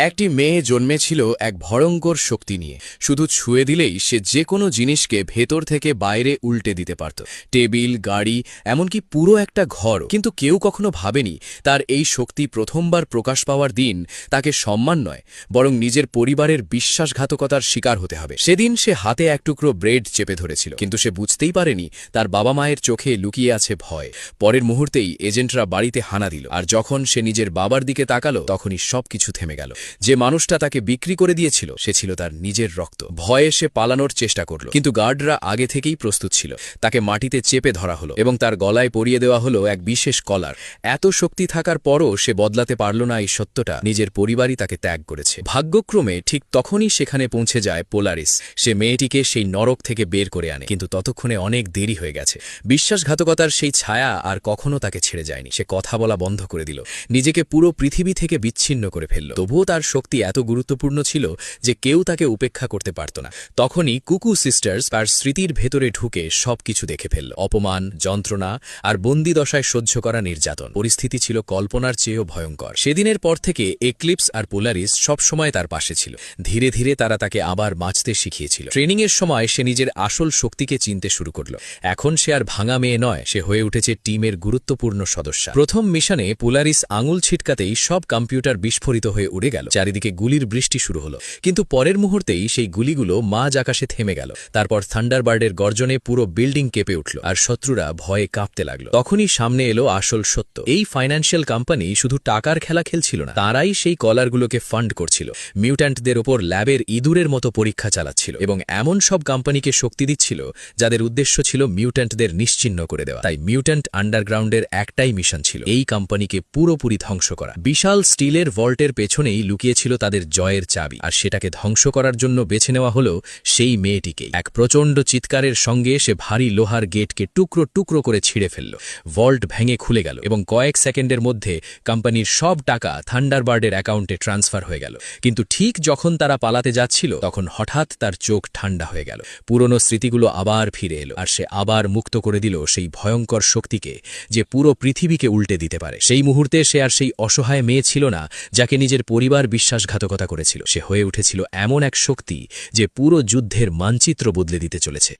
একটি মেয়ে জন্মেছিল এক ভয়ঙ্কর শক্তি নিয়ে। শুধু ছুঁয়ে দিলেই সে যে কোনো জিনিসকে ভেতর থেকে বাইরে উল্টে দিতে পারত, টেবিল, গাড়ি, এমনকি পুরো একটা ঘর। কিন্তু কেউ কখনো ভাবেনি তার এই শক্তি প্রথমবার প্রকাশ পাওয়ার দিন তাকে সম্মান নয়, বরং নিজের পরিবারের বিশ্বাসঘাতকতার শিকার হতে হবে। সেদিন সে হাতে এক টুকরো ব্রেড চেপে ধরেছিল, কিন্তু সে বুঝতেই পারেনি তার বাবা মায়ের চোখে লুকিয়ে আছে ভয়। পরের মুহূর্তেই এজেন্টরা বাড়িতে হানা দিল, আর যখন সে নিজের বাবার দিকে তাকালো তখনই সবকিছু থেমে গেল। যে মানুষটা তাকে বিক্রি করে দিয়েছিল সে ছিল তার নিজের রক্ত। ভয়ে সে পালানোর চেষ্টা করল, কিন্তু গার্ডরা আগে থেকেই প্রস্তুত ছিল। তাকে মাটিতে চেপে ধরা হলো এবং তার গলায় পরিয়ে দেওয়া হলো এক বিশেষ কলার। এত শক্তি থাকার পরও সে বদলাতে পারল না এই সত্যটা, নিজের পরিবারই তাকে ত্যাগ করেছে। ভাগ্যক্রমে ঠিক তখনই সেখানে পৌঁছে যায় পোলারিস। সে মেয়েটিকে সেই নরক থেকে বের করে আনে, কিন্তু ততক্ষণে অনেক দেরি হয়ে গেছে। বিশ্বাসঘাতকতার সেই ছায়া আর কখনো তাকে ছেড়ে যায়নি। সে কথা বলা বন্ধ করে দিল, নিজেকে পুরো পৃথিবী থেকে বিচ্ছিন্ন করে ফেলল। তবুও তার শক্তি এত গুরুত্বপূর্ণ ছিল যে কেউ তাকে উপেক্ষা করতে পারত না। তখনই কুকু সিস্টার্স তার স্মৃতির ভেতরে ঢুকে সবকিছু দেখে ফেলল। অপমান, যন্ত্রণা আর বন্দি দশায় সহ্য করা নির্যাতন। পরিস্থিতি ছিল কল্পনার চেয়েও ভয়ঙ্কর। সেদিনের পর থেকে এক্লিপস আর পোলারিস সবসময় তার পাশে ছিল। ধীরে ধীরে তারা তাকে আবার বাঁচতে শিখিয়েছিল। ট্রেনিংয়ের সময় সে নিজের আসল শক্তিকে চিনতে শুরু করল। এখন সে আর ভাঙা মেয়ে নয়, সে হয়ে উঠেছে টিমের গুরুত্বপূর্ণ সদস্য। প্রথম মিশনে পোলারিস আঙুল ছিটকাতেই সব কম্পিউটার বিস্ফোরিত হয়ে উড়ে গেল। চারিদিকে গুলির বৃষ্টি শুরু হলো, কিন্তু পরের মুহূর্তেই সেই গুলিগুলো মাঝ আকাশে থেমে গেল। তারপর থান্ডারবার্ডের গর্জনে পুরো বিল্ডিং কেঁপে উঠল, আর শত্রুরা ভয়ে কাঁপতে লাগল। তখনই সামনে এলো আসল সত্য। এই ফাইন্যান্সিয়াল কোম্পানি শুধু টাকার খেলা খেলছিল না, তারাই সেই কলারগুলোকে ফান্ড করছিল। মিউট্যান্টদের ওপর ল্যাবের ইঁদুরের মতো পরীক্ষা চালাচ্ছিল এবং এমন সব কোম্পানিকে শক্তি দিচ্ছিল যাদের উদ্দেশ্য ছিল মিউট্যান্টদের নিশ্চিহ্ন করে দেওয়া। তাই মিউট্যান্ট আন্ডারগ্রাউন্ডের একটাই মিশন ছিল, এই কোম্পানিকে পুরোপুরি ধ্বংস করা। বিশাল স্টিলের ভল্টের পেছনেই লুকিয়েছিল তাদের জয়ের চাবি, আর সেটাকে ধ্বংস করার জন্য বেছে নেওয়া হলো সেই মেয়েটিকেই। এক প্রচণ্ড চিৎকারের সঙ্গে সে ভারী লোহার গেটকে টুকরো টুকরো করে ছিঁড়ে ফেলল। ভল্ট ভেঙে খুলে গেল এবং কয়েক সেকেন্ডের মধ্যে কোম্পানির সব টাকা থান্ডারবার্ডের অ্যাকাউন্টে ট্রান্সফার হয়ে গেল। কিন্তু ঠিক যখন তারা পালাতে যাচ্ছিল তখন হঠাৎ তার চোখ ঠান্ডা হয়ে গেল। পুরনো স্মৃতিগুলো আবার ফিরে এলো, আর সে আবার মুক্ত করে দিল সেই ভয়ঙ্কর শক্তিকে যে পুরো পৃথিবীকে উল্টে দিতে পারে। সেই মুহূর্তে সে আর সেই অসহায় মেয়ে ছিল না যাকে নিজের পরিবার বিশ্বাসঘাতকতা করেছিল। সে হয়ে উঠেছিল এমন এক শক্তি যে পুরো যুদ্ধের মানচিত্র বদলে দিতে চলেছে।